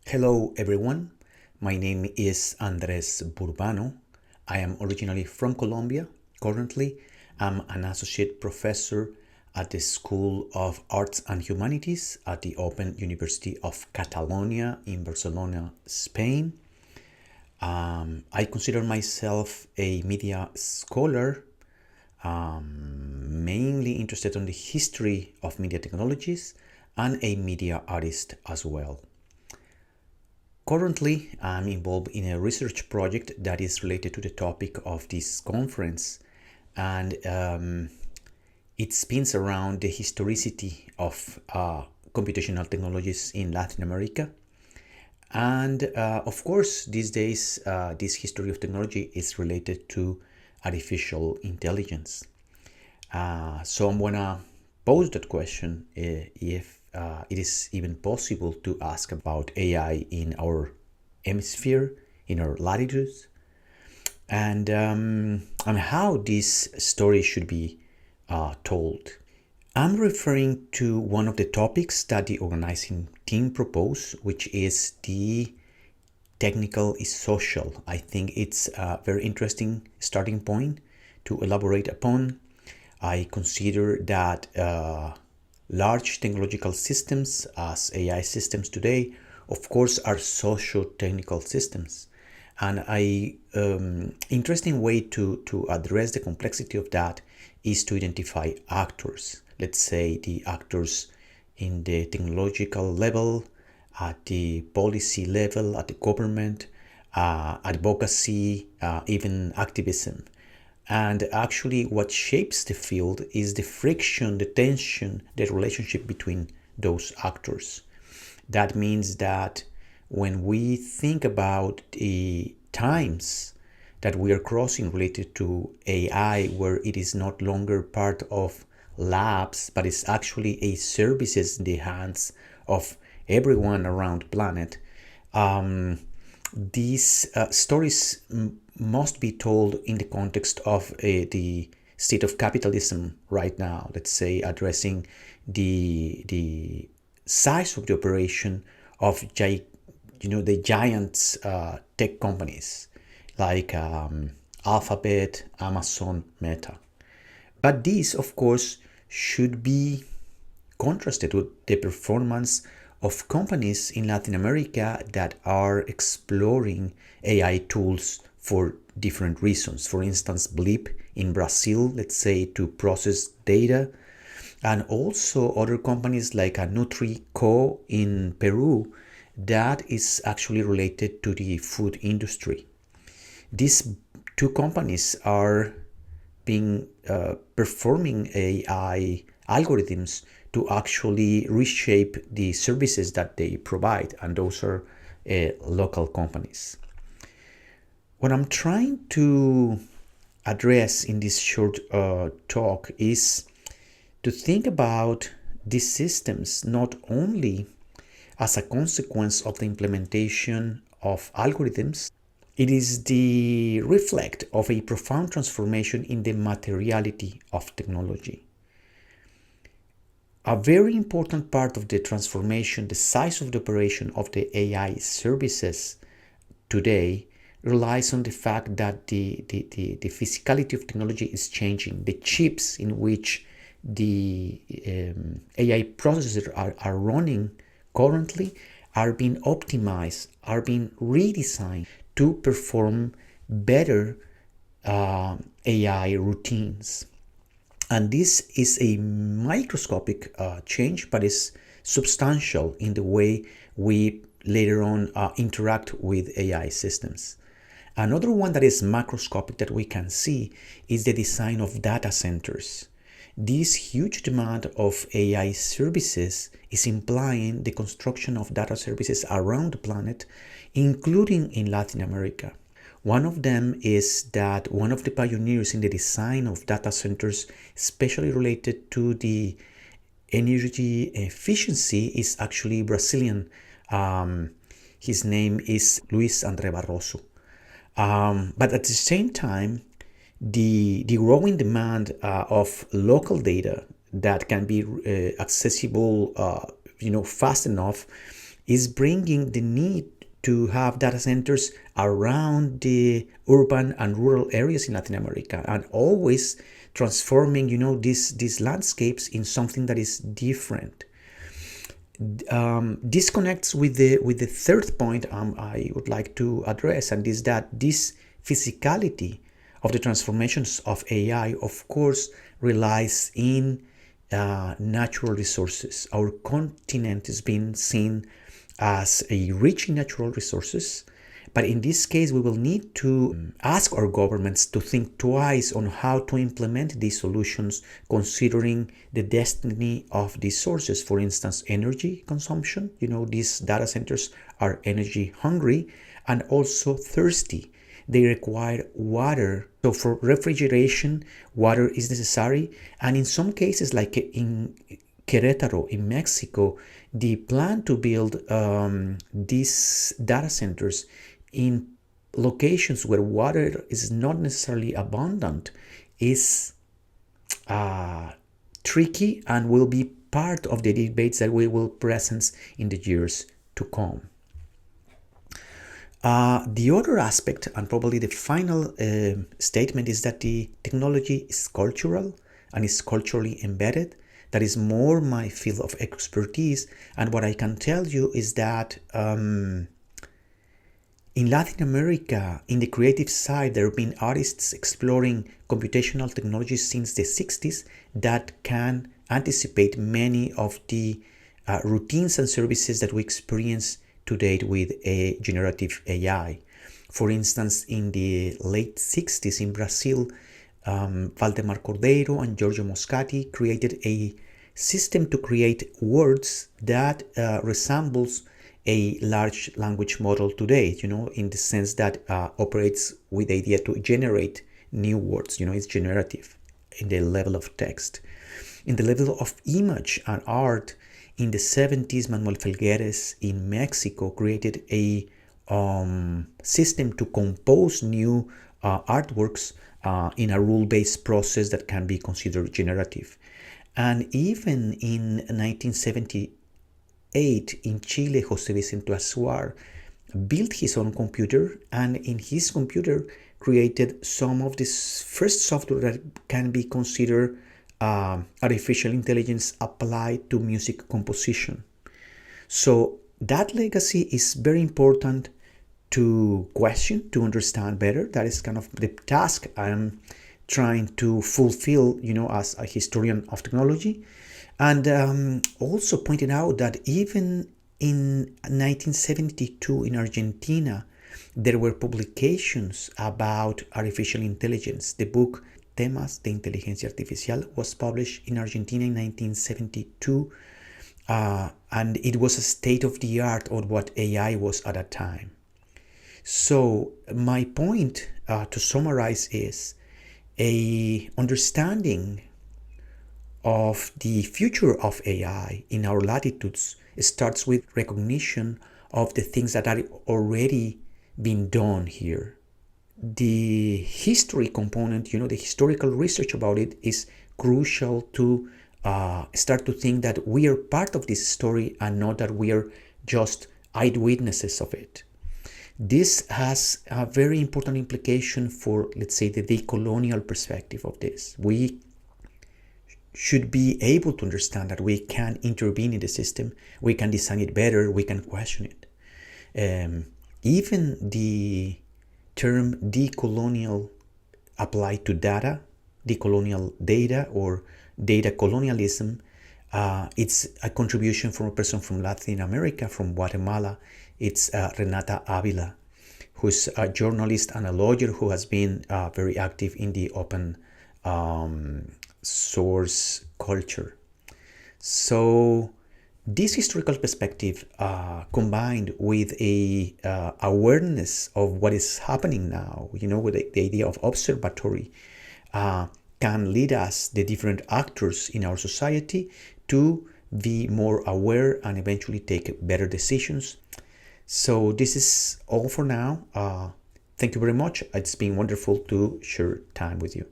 Hello everyone, my name is Andres Burbano. I am originally from Colombia. Currently, I'm an associate professor at the School of Arts and Humanities at the Open University of Catalonia in Barcelona, Spain. I consider myself a media scholar, mainly interested in the history of media technologies and a media artist as well. Currently, I'm involved in a research project that is related to the topic of this conference, and it spins around the historicity of computational technologies in Latin America. And of course, these days, this history of technology is related to artificial intelligence. So I'm gonna pose that question if it is even possible to ask about AI in our hemisphere, in our latitudes, and how this story should be told. I'm referring to one of the topics that the organizing team proposed, which is the technical is social. I think it's a very interesting starting point to elaborate upon. I consider that large technological systems, as AI systems today, of course, are socio-technical systems. And an interesting way to address the complexity of that is to identify actors. Let's say the actors in the technological level, at the policy level, at the government, advocacy, even activism. And actually, what shapes the field is the friction, the tension, the relationship between those actors. That means that when we think about the times that we are crossing related to AI, where it is not longer part of labs, but it's actually a services in the hands of everyone around the planet, these stories must be told in the context of the state of capitalism right now. Let's say addressing the size of the operation of the giant tech companies like Alphabet, Amazon, Meta. But these, of course, should be contrasted with the performance of companies in Latin America that are exploring AI tools for different reasons. For instance, Blip in Brazil, let's say, to process data, and also other companies like NutriCo in Peru that is actually related to the food industry. These two companies are being performing AI algorithms to actually reshape the services that they provide, and those are local companies. What I'm trying to address in this short talk is to think about these systems not only as a consequence of the implementation of algorithms. It is the reflect of a profound transformation in the materiality of technology. A very important part of the transformation, the size of the operation of the AI services today relies on the fact that the physicality of technology is changing. The chips in which the AI processors are running currently are being optimized, are being redesigned to perform better AI routines. And this is a microscopic change, but is substantial in the way we later on interact with AI systems. Another one that is macroscopic that we can see is the design of data centers. This huge demand of AI services is implying the construction of data services around the planet, including in Latin America. One of them is that one of the pioneers in the design of data centers, especially related to the energy efficiency, is actually Brazilian. His name is Luis André Barroso. But at the same time, the growing demand of local data that can be accessible fast enough is bringing the need to have data centers around the urban and rural areas in Latin America, and always transforming, these landscapes in something that is different. This connects with the third point I would like to address, and is that this physicality of the transformations of AI, of course, relies in natural resources. Our continent is being seen as a rich in natural resources, but in this case we will need to ask our governments to think twice on how to implement these solutions, considering the destiny of these sources. For instance, energy consumption. These data centers are energy hungry and also thirsty. They require water. So for refrigeration, water is necessary. And in some cases, like in Querétaro in Mexico, the plan to build these data centers in locations where water is not necessarily abundant is tricky, and will be part of the debates that we will presence in the years to come. The other aspect, and probably the final statement, is that the technology is cultural and is culturally embedded. That is more my field of expertise. And what I can tell you is that in Latin America, in the creative side, there have been artists exploring computational technologies since the 60s that can anticipate many of the routines and services that we experience to date with a generative AI. For instance, in the late 60s in Brazil, Valdemar Cordeiro and Giorgio Moscati created a system to create words that resembles a large language model today, in the sense that operates with the idea to generate new words. It's generative in the level of text. In the level of image and art, in the 70s, Manuel Felgueres in Mexico created a system to compose new artworks in a rule-based process that can be considered generative. And even in 1978 in Chile, José Vicente Azuar built his own computer, and in his computer created some of this first software that can be considered artificial intelligence applied to music composition. So that legacy is very important to question, to understand better. That is kind of the task I'm trying to fulfill, as a historian of technology. And also pointing out that even in 1972 in Argentina, there were publications about artificial intelligence. The book Temas de Inteligencia Artificial was published in Argentina in 1972, and it was a state of the art of what AI was at that time. So my point, to summarize, is a understanding of the future of AI in our latitudes starts with recognition of the things that are already being done here. The history component, the historical research about it is crucial to start to think that we are part of this story and not that we are just eyewitnesses of it. This has a very important implication for, let's say, the decolonial perspective of this. We should be able to understand that we can intervene in the system, we can design it better, we can question it. Even the term decolonial applied to data, decolonial data or data colonialism, it's a contribution from a person from Latin America, from Guatemala. It's Renata Avila, who's a journalist and a lawyer who has been very active in the open source culture. So this historical perspective, combined with a awareness of what is happening now, with the idea of observatory, can lead us, the different actors in our society, to be more aware and eventually take better decisions. So this is all for now. Thank you very much. It's been wonderful to share time with you.